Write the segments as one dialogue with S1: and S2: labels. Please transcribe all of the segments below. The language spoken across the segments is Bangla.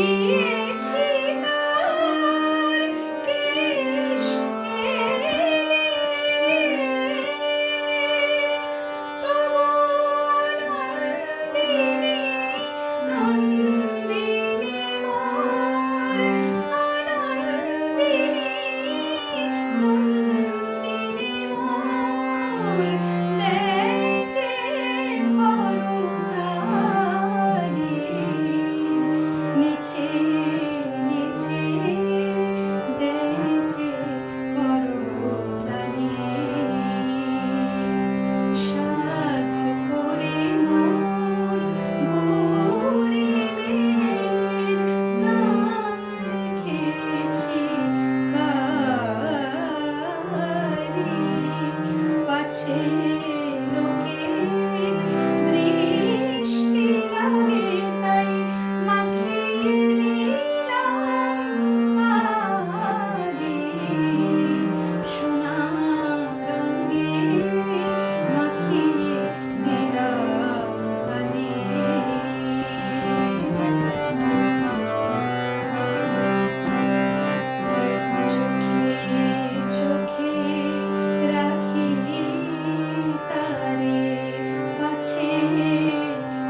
S1: দিয়েছি কার কেশ এলে তবু নন্দিনী নন্দিনী মোর আনন্দিনী নন্দিনী মোর দেয় যে করতালি নিচে নিচে দেয় যে করতালি সাধ করে মোর গরিবের নাম রেখেছি কালি পাছে লোকের দৃষ্টি লাগে তাই মাখিয়ে দিলাম কালি সোনার রঙে মাখিয়ে দিলাম কালি চোখে চোখে রাখি তারে পাছে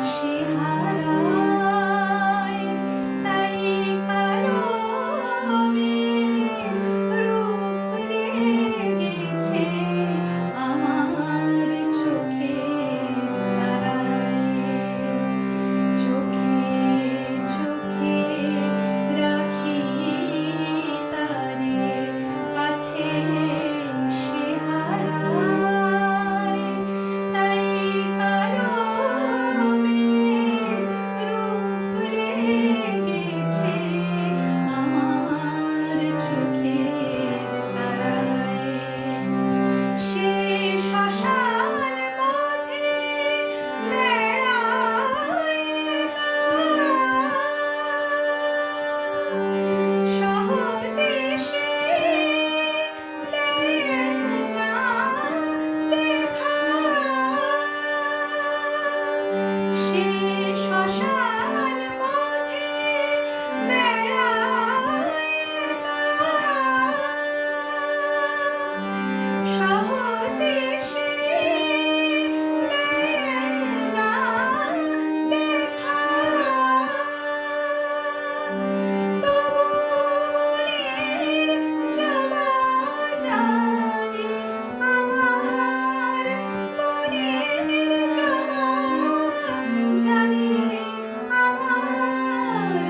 S1: সে হারায় তাই কারো রূপ লেগেছে আমার চোখের তারায় চোখে চোখে রাখি তারে পাছে সে হারায় তাই কারো রূপ লেগেছে আমার চোখের তারায় সে শ্মশান পথে বেড়ায় সহজে সে দেয় না দেখা সে শ্মশান পথে বেড়ায় সহজে সে দেয় না দেখা তবু মনের জবা জানে আমার মনের জবা জানে আমার